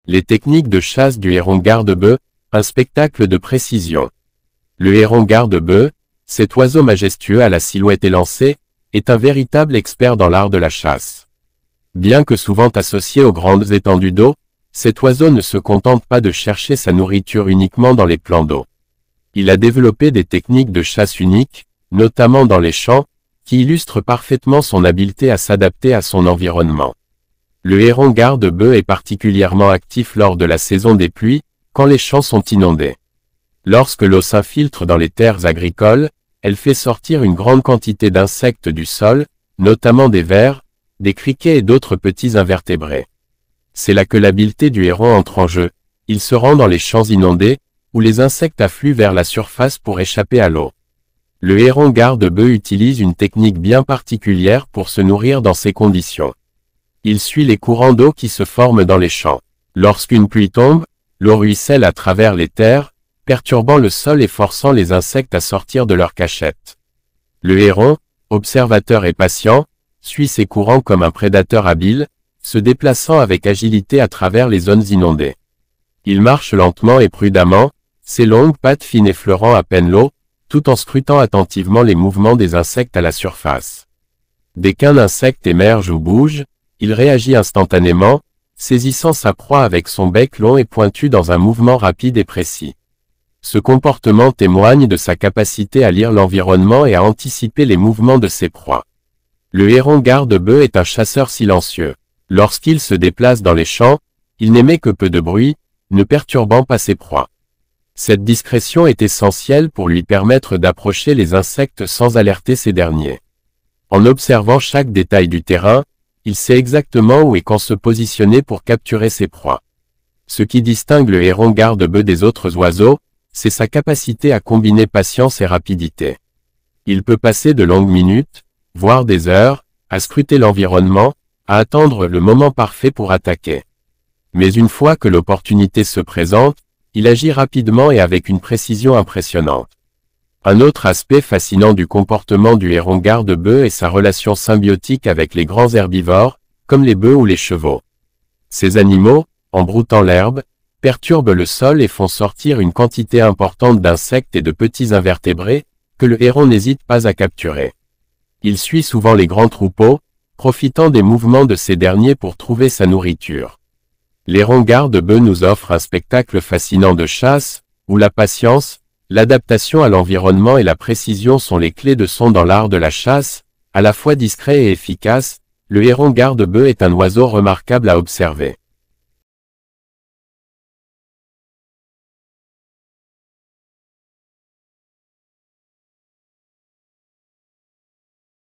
Les techniques de chasse du héron garde-bœuf, un spectacle de précision. Le héron garde-bœuf, cet oiseau majestueux à la silhouette élancée, est un véritable expert dans l'art de la chasse. Bien que souvent associé aux grandes étendues d'eau, cet oiseau ne se contente pas de chercher sa nourriture uniquement dans les plans d'eau. Il a développé des techniques de chasse uniques, notamment dans les champs, qui illustrent parfaitement son habileté à s'adapter à son environnement. Le héron garde-bœuf est particulièrement actif lors de la saison des pluies, quand les champs sont inondés. Lorsque l'eau s'infiltre dans les terres agricoles, elle fait sortir une grande quantité d'insectes du sol, notamment des vers, des criquets et d'autres petits invertébrés. C'est là que l'habileté du héron entre en jeu. Il se rend dans les champs inondés, où les insectes affluent vers la surface pour échapper à l'eau. Le héron garde-bœuf utilise une technique bien particulière pour se nourrir dans ces conditions. Il suit les courants d'eau qui se forment dans les champs. Lorsqu'une pluie tombe, l'eau ruisselle à travers les terres, perturbant le sol et forçant les insectes à sortir de leur cachette. Le héron, observateur et patient, suit ces courants comme un prédateur habile, se déplaçant avec agilité à travers les zones inondées. Il marche lentement et prudemment, ses longues pattes fines effleurant à peine l'eau, tout en scrutant attentivement les mouvements des insectes à la surface. Dès qu'un insecte émerge ou bouge, il réagit instantanément, saisissant sa proie avec son bec long et pointu dans un mouvement rapide et précis. Ce comportement témoigne de sa capacité à lire l'environnement et à anticiper les mouvements de ses proies. Le héron garde-bœuf est un chasseur silencieux. Lorsqu'il se déplace dans les champs, il n'émet que peu de bruit, ne perturbant pas ses proies. Cette discrétion est essentielle pour lui permettre d'approcher les insectes sans alerter ces derniers. En observant chaque détail du terrain, il sait exactement où et quand se positionner pour capturer ses proies. Ce qui distingue le héron garde-bœuf des autres oiseaux, c'est sa capacité à combiner patience et rapidité. Il peut passer de longues minutes, voire des heures, à scruter l'environnement, à attendre le moment parfait pour attaquer. Mais une fois que l'opportunité se présente, il agit rapidement et avec une précision impressionnante. Un autre aspect fascinant du comportement du héron garde-bœuf est sa relation symbiotique avec les grands herbivores, comme les bœufs ou les chevaux. Ces animaux, en broutant l'herbe, perturbent le sol et font sortir une quantité importante d'insectes et de petits invertébrés, que le héron n'hésite pas à capturer. Il suit souvent les grands troupeaux, profitant des mouvements de ces derniers pour trouver sa nourriture. L'héron garde-bœuf nous offre un spectacle fascinant de chasse, où la patience, l'adaptation à l'environnement et la précision sont les clés de son dans l'art de la chasse, à la fois discret et efficace. Le héron garde-bœuf est un oiseau remarquable à observer.